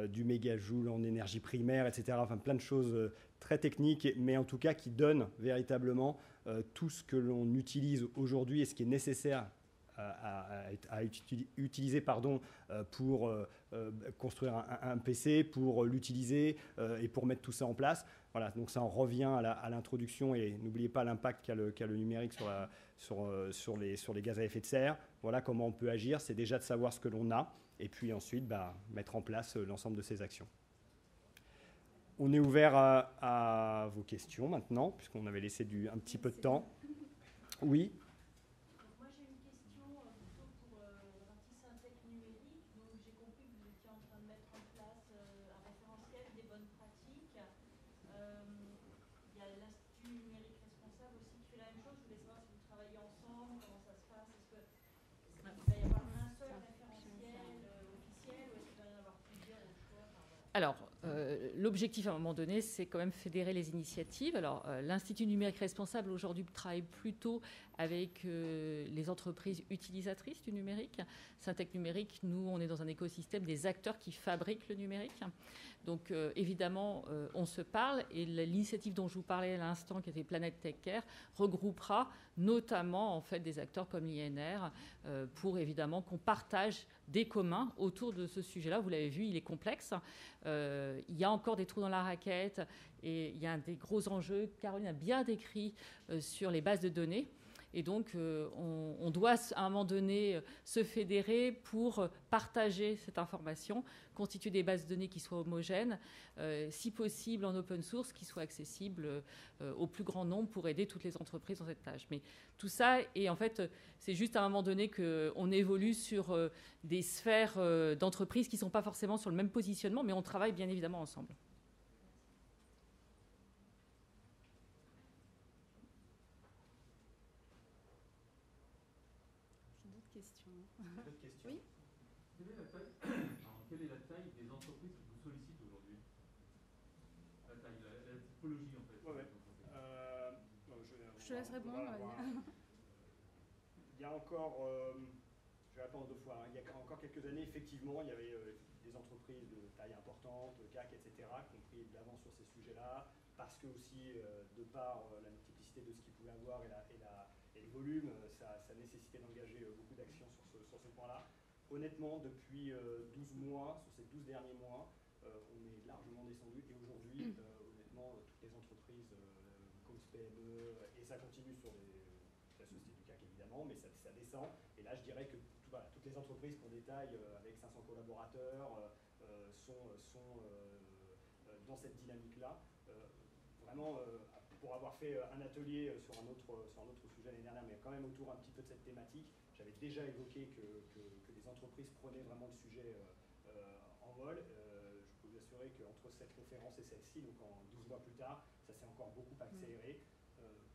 du mégajoule en énergie primaire, etc. Enfin, plein de choses très techniques, mais en tout cas qui donnent véritablement tout ce que l'on utilise aujourd'hui et ce qui est nécessaire à utiliser pour construire un PC, pour l'utiliser et pour mettre tout ça en place. Voilà, donc ça en revient à l'introduction et n'oubliez pas l'impact qu'a le numérique sur les gaz à effet de serre. Voilà comment on peut agir, c'est déjà de savoir ce que l'on a et puis ensuite mettre en place l'ensemble de ces actions. On est ouvert à vos questions maintenant, puisqu'on avait laissé un petit peu de temps. Oui. Alors, l'objectif à un moment donné, c'est quand même fédérer les initiatives. Alors, l'Institut numérique responsable aujourd'hui travaille plutôt avec les entreprises utilisatrices du numérique. Syntec Numérique, nous, on est dans un écosystème des acteurs qui fabriquent le numérique. Donc, évidemment, on se parle et l'initiative dont je vous parlais à l'instant, qui était Planète Tech Care, regroupera notamment en fait des acteurs comme l'INR pour évidemment qu'on partage des communs autour de ce sujet-là. Vous l'avez vu, il est complexe. Il y a encore des trous dans la raquette et il y a des gros enjeux. Caroline a bien décrit sur les bases de données. Et donc, on doit à un moment donné se fédérer pour partager cette information, constituer des bases de données qui soient homogènes, si possible en open source, qui soient accessibles au plus grand nombre pour aider toutes les entreprises dans cette tâche. Mais tout ça, et en fait, c'est juste à un moment donné qu'on évolue sur des sphères d'entreprises qui ne sont pas forcément sur le même positionnement, mais on travaille bien évidemment ensemble. D'autres questions ? Oui. Quelle est la taille des entreprises qui vous sollicitent aujourd'hui? La taille, la typologie en fait. Ouais. Je te laisse répondre. Il y a encore, je vais répondre deux fois, il y a encore quelques années, effectivement, il y avait des entreprises de taille importante, CAC, etc., qui ont pris de l'avance sur ces sujets-là, parce que aussi, de par la multiplicité de ce qu'ils pouvaient avoir et le volume, ça nécessitait d'engager beaucoup d'actions sur ce point-là. Honnêtement, depuis 12 mois, sur ces 12 derniers mois, on est largement descendu. Et aujourd'hui, honnêtement, toutes les entreprises, Cause PME, et ça continue sur la société du CAC évidemment, mais ça descend. Et là, je dirais que toutes les entreprises qu'on détaille avec 500 collaborateurs sont dans cette dynamique-là. Vraiment, pour avoir fait un atelier sur un autre sujet l'année dernière, mais quand même autour un petit peu de cette thématique, j'avais déjà évoqué que les entreprises prenaient vraiment le sujet en vol. Je peux vous assurer qu'entre cette conférence et celle-ci, donc en 12 mois plus tard, ça s'est encore beaucoup accéléré.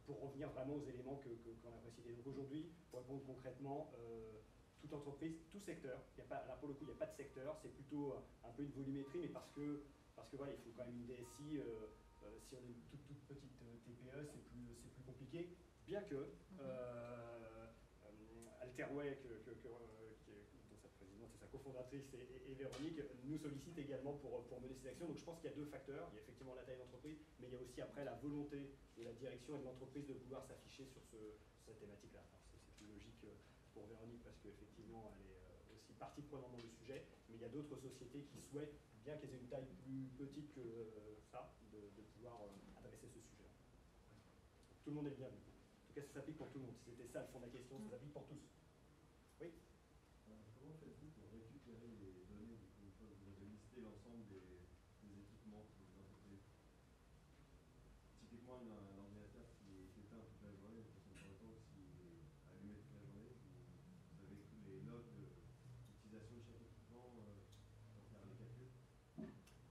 Pour revenir vraiment aux éléments qu'on a précisés. Donc aujourd'hui, pour répondre concrètement, toute entreprise, tout secteur, là pour le coup il n'y a pas de secteur, c'est plutôt un peu une volumétrie, mais parce que voilà, il faut quand même une DSI, si on est une toute petite TPE, c'est plus compliqué, bien que Alterway, dont sa présidente et sa cofondatrice et Véronique, nous sollicite également pour mener ces actions. Donc je pense qu'il y a deux facteurs. Il y a effectivement la taille d'entreprise, mais il y a aussi après la volonté de la direction et de l'entreprise de vouloir s'afficher sur cette thématique-là. C'est une logique pour Véronique parce qu'effectivement elle est aussi partie prenante dans le sujet, mais il y a d'autres sociétés qui souhaitent, bien qu'elles aient une taille plus petite que ça, de pouvoir adresser ce sujet-là. Tout le monde est bienvenu. En tout cas, ça s'applique pour tout le monde. Si c'était ça le fond de la question, ça s'applique pour tous. Oui. Comment faites-vous pour récupérer les données une fois que vous avez listé l'ensemble des équipements que vous entreprises? Typiquement, un ordinateur qui est éteint toute la journée, de façon pour autant s'il est allumé toute la journée, vous avez tous les logs d'utilisation de chaque équipement pour faire les calculs.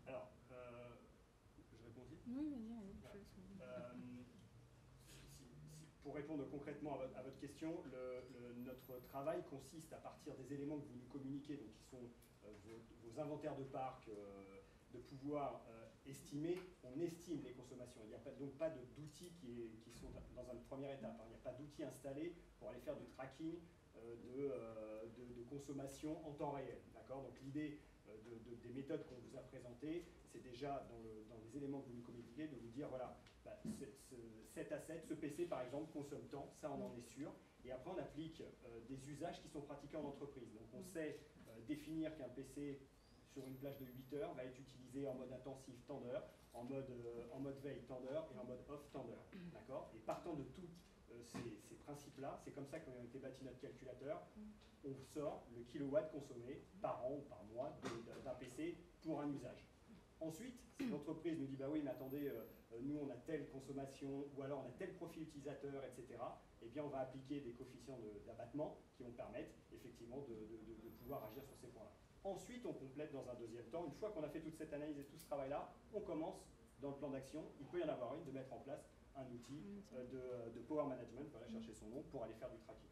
Alors, je réponds aussi. Oui, vas-y. Pour répondre concrètement à votre question, notre travail consiste à partir des éléments que vous nous communiquez, donc qui sont vos inventaires de parc, de pouvoir estimer, on estime les consommations. Il n'y a donc pas d'outils qui sont dans une première étape. Il n'y a pas d'outils installés pour aller faire du tracking de consommation en temps réel. Donc l'idée des méthodes qu'on vous a présentées, c'est déjà dans les éléments que vous nous communiquez, de vous dire, voilà, cet asset, ce PC par exemple, consomme tant, ça on en est sûr. Et après on applique des usages qui sont pratiqués en entreprise. Donc on sait définir qu'un PC sur une plage de 8 heures va être utilisé en mode intensif tant d'heures, en mode veille tant d'heures et en mode off tant d'heures. D'accord ? Et partant de tous ces principes-là, c'est comme ça qu'on a été bâti notre calculateur. On sort le kilowatt consommé par an ou par mois d'un PC pour un usage. Ensuite, si l'entreprise nous dit, bah oui, mais attendez, nous on a telle consommation, ou alors on a tel profil utilisateur, etc., eh bien on va appliquer des coefficients d'abattement qui vont permettre effectivement de pouvoir agir sur ces points-là. Ensuite, on complète dans un deuxième temps. Une fois qu'on a fait toute cette analyse et tout ce travail-là, on commence dans le plan d'action, il peut y en avoir une, de mettre en place un outil de power management, voilà, chercher son nom, pour aller faire du tracking.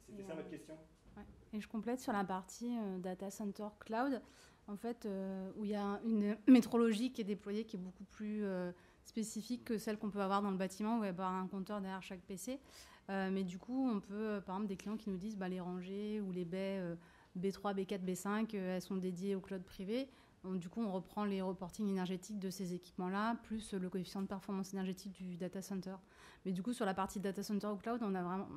C'était ça votre question ? Ouais. Et je complète sur la partie data center cloud, en fait, où il y a une métrologie qui est déployée, qui est beaucoup plus spécifique que celle qu'on peut avoir dans le bâtiment, où il y a un compteur derrière chaque PC. Mais du coup, on peut, par exemple, des clients qui nous disent les rangées ou les baies B3, B4, B5, elles sont dédiées au cloud privé. Donc, du coup, on reprend les reportings énergétiques de ces équipements-là, plus le coefficient de performance énergétique du data center. Mais du coup, sur la partie data center ou cloud, on a vraiment,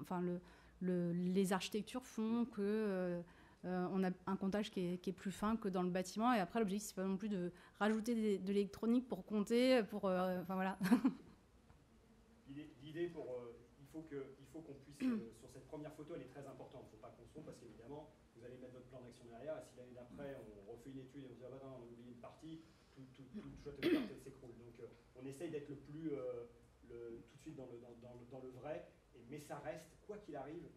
les architectures font que on a un comptage qui est plus fin que dans le bâtiment. Et après, l'objectif, c'est pas non plus de rajouter de l'électronique pour compter, voilà. L'idée il faut qu'on puisse, sur cette première photo, elle est très importante. Il ne faut pas qu'on se trompe parce qu'évidemment, vous allez mettre votre plan d'action derrière. Et si l'année d'après, on refait une étude et on dit, ah bah non, on a oublié une partie, tout chouette s'écroule. Donc, on essaye d'être le plus, tout de suite dans le vrai. Mais ça reste, quoi qu'il arrive,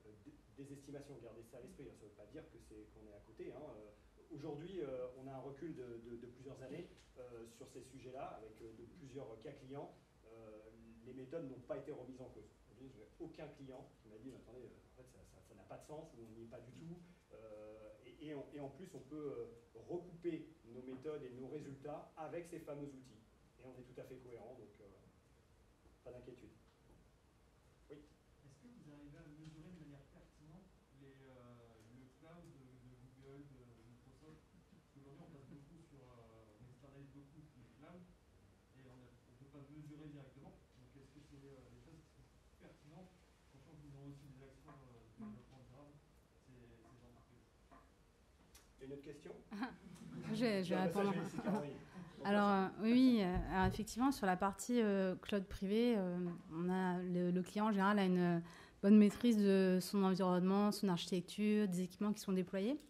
des estimations. Gardez ça à l'esprit. Ça ne veut pas dire qu'on est à côté. Aujourd'hui, on a un recul de plusieurs années sur ces sujets-là, avec de plusieurs cas clients. Les méthodes n'ont pas été remises en cause. Je n'ai aucun client qui m'a dit, attendez, en fait, ça n'a pas de sens, ou on n'y est pas du tout. Et en plus, on peut recouper nos méthodes et nos résultats avec ces fameux outils. Et on est tout à fait cohérent, donc pas d'inquiétude. Oui. Est-ce que vous arrivez à mesurer de manière pertinente le cloud de Google, de Microsoft? Parce qu'aujourd'hui, on passe beaucoup on externalise beaucoup les clouds et on ne peut pas mesurer directement. Donc, est-ce que c'est des choses qui sont pertinentes, sachant qu'ils ont aussi des actions de développement durable, ces entreprises? Il y a une autre question? Je vais répondre. Alors, oui, alors effectivement, sur la partie cloud privé, le client en général a une bonne maîtrise de son environnement, son architecture, des équipements qui sont déployés.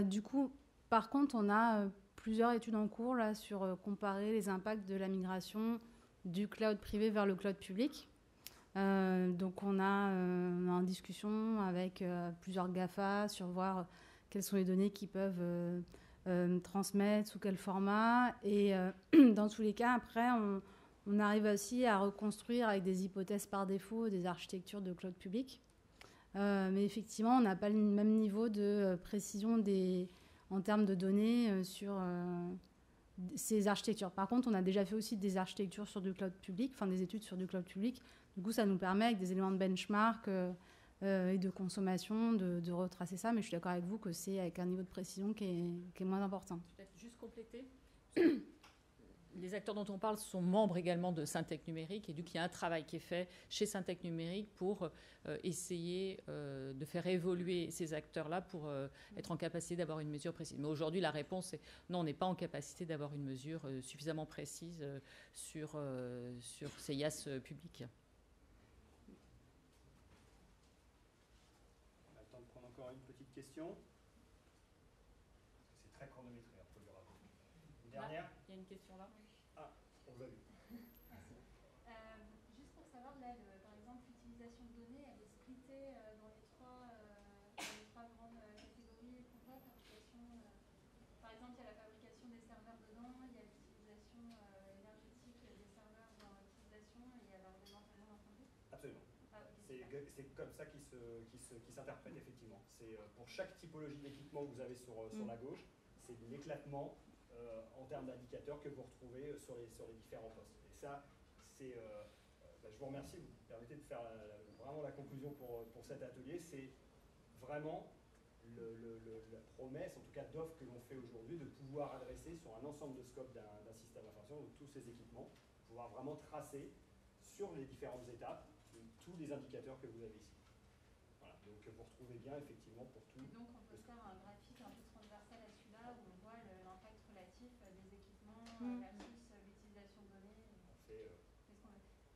Du coup, par contre, on a plusieurs études en cours là, sur comparer les impacts de la migration du cloud privé vers le cloud public. Donc on a en discussion avec plusieurs GAFA sur voir quelles sont les données qu'ils peuvent transmettre, sous quel format. Et dans tous les cas, après, on arrive aussi à reconstruire avec des hypothèses par défaut des architectures de cloud public. Mais effectivement, on n'a pas le même niveau de précision en termes de données sur ces architectures. Par contre, on a déjà fait aussi des architectures sur du cloud public, enfin des études sur du cloud public. Du coup, ça nous permet, avec des éléments de benchmark et de consommation, de retracer ça. Mais je suis d'accord avec vous que c'est avec un niveau de précision qui est moins important. Peut-être juste compléter. Les acteurs dont on parle sont membres également de Syntec Numérique et du coup, il y a un travail qui est fait chez Syntec Numérique pour essayer de faire évoluer ces acteurs-là pour être en capacité d'avoir une mesure précise. Mais aujourd'hui, la réponse est non, on n'est pas en capacité d'avoir une mesure suffisamment précise sur ces IaaS publics. On a le temps de prendre encore une petite question. C'est très chronométré, après le rapport. Une dernière ? Il y a une question là. On vous a vu. Juste pour savoir, là, par exemple, l'utilisation de données, elle est splittée dans les trois grandes catégories qu'on voit, fabrication. Par exemple, il y a la fabrication des serveurs dedans, il y a l'utilisation énergétique des serveurs dans l'utilisation et il y a leur démantèlement d'incendie. Absolument. Ah, okay, C'est comme ça qui s'interprète effectivement. C'est pour chaque typologie d'équipement que vous avez sur la gauche, c'est l'éclatement en termes d'indicateurs que vous retrouvez sur les différents postes. Et ça, c'est, je vous remercie, vous me permettez de faire vraiment la conclusion pour cet atelier. C'est vraiment la promesse, en tout cas d'offre que l'on fait aujourd'hui, de pouvoir adresser sur un ensemble de scopes d'un système d'information, de tous ces équipements, pouvoir vraiment tracer sur les différentes étapes tous les indicateurs que vous avez ici. Voilà, donc vous retrouvez bien effectivement pour tout. Et donc on peut faire un graphique un peu transversal à celui-là où on voit l'impact relatif des équipements versus l'utilisation de données.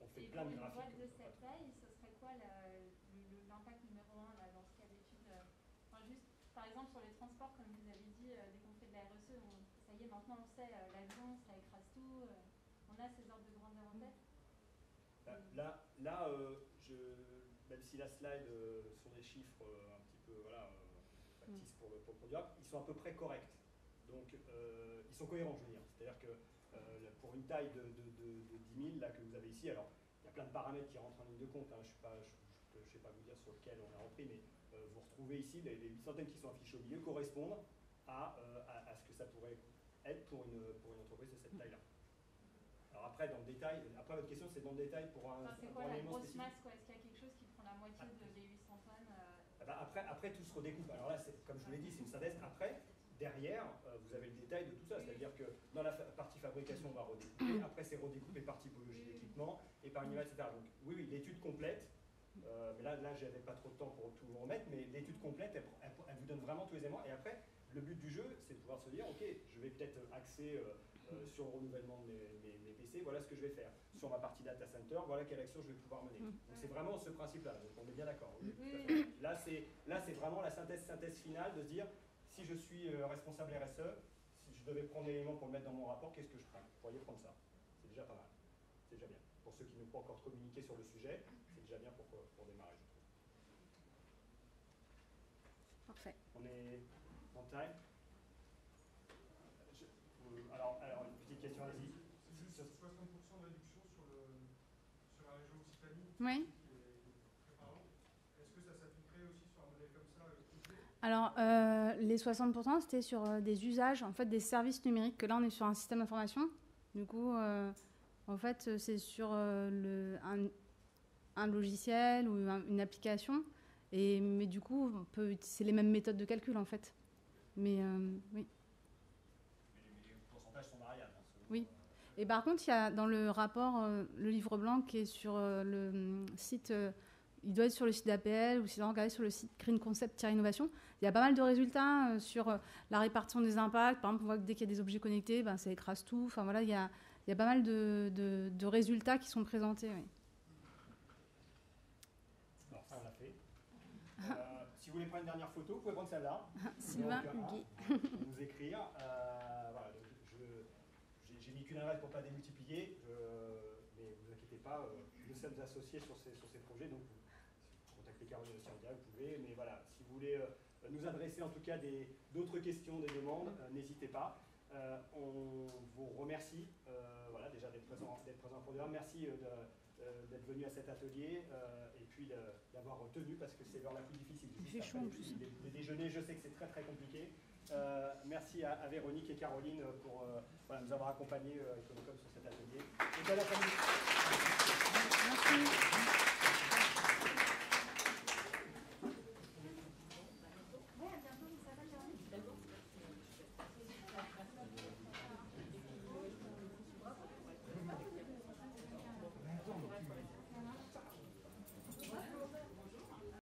On fait plein de graphiques. Et pour une boîte de cette taille, ce serait quoi l'impact numéro 1 là, dans ce cas d'étude juste, par exemple, sur les transports, comme vous avez dit, dès qu'on fait de la RSE, ça y est, maintenant on sait, l'avion, ça écrase tout. On a ces ordres de grandeur en tête. Même si la slide sont des chiffres un petit peu factices pour le produit, ils sont à peu près corrects. Donc, ils sont cohérents, je veux dire. C'est-à-dire que pour une taille de 10 000 là, que vous avez ici, alors il y a plein de paramètres qui rentrent en ligne de compte. Hein, je ne sais pas vous dire sur lequel on a repris, mais vous retrouvez ici les 8 centaines qui sont affichés au milieu correspondent à ce que ça pourrait être pour une entreprise de cette taille-là. Alors après, dans le détail, après votre question, c'est dans le détail pour un c'est quoi la élément grosse spécifique. masse, quoi? Est-ce qu'il y a quelque chose qui prend la moitié des 800 tonnes après, tout se redécoupe. Alors là, comme je vous l'ai dit, c'est une synthèse. Après, derrière, vous avez le détail de tout ça. C'est-à-dire que dans la partie fabrication, on va redécouper. Après, c'est redécoupé par typologie d'équipement et par univers, etc. Donc oui, l'étude complète. Mais là, j'avais pas trop de temps pour tout vous remettre. Mais l'étude complète, elle vous donne vraiment tous les éléments. Et après, le but du jeu, c'est de pouvoir se dire, ok, je vais peut-être axer sur le renouvellement de mes PC, voilà ce que je vais faire. Sur ma partie data center, voilà quelle action je vais pouvoir mener. Donc c'est vraiment ce principe-là, donc on est bien d'accord. Là, c'est vraiment la synthèse finale de se dire, si je suis responsable RSE, si je devais prendre l'élément pour le mettre dans mon rapport, qu'est-ce que je prends? Vous pourriez prendre ça. C'est déjà pas mal. C'est déjà bien. Pour ceux qui n'ont pas encore communiqué sur le sujet, c'est déjà bien pour démarrer, je trouve. Parfait. On est en time. Alors, une petite question, allez-y. C'est juste 60% de réduction sur la région Occitanie. Oui. Est-ce que ça s'appliquerait aussi sur un modèle comme ça Alors, les 60%, c'était sur des usages, en fait, des services numériques, que là, on est sur un système d'information. Du coup, en fait, c'est sur un logiciel ou une application. Mais du coup, c'est les mêmes méthodes de calcul, en fait. Mais oui. Les pourcentages sont variables. Oui. Et par contre, il y a dans le rapport, le livre blanc qui est sur le site, il doit être sur le site d'APL ou sinon regarder sur le site Green Concept-Innovation. Il y a pas mal de résultats sur la répartition des impacts. Par exemple, on voit que dès qu'il y a des objets connectés, ça écrase tout. Enfin voilà, il y a pas mal de résultats qui sont présentés. Oui. Alors ça, on l'a fait. Si vous voulez prendre une dernière photo, vous pouvez prendre celle-là. Sylvain Donc, Huguet. Vous écrire. Voilà, donc qu'une adresse pour ne pas démultiplier, mais vous inquiétez pas, nous sommes associés sur ces projets, donc vous contactez Caroline aussi en direct, vous pouvez, mais voilà, si vous voulez nous adresser en tout cas d'autres questions, des demandes, n'hésitez pas. On vous remercie voilà, déjà d'être présent pour demain. Merci d'être venu à cet atelier et puis d'avoir tenu parce que c'est l'heure la plus difficile. Il fait chaud en plus. Les déjeuners, je sais que c'est très très compliqué. Merci à Véronique et Caroline pour voilà, nous avoir accompagnés avec Econocom sur cet atelier. Et bon après-midi.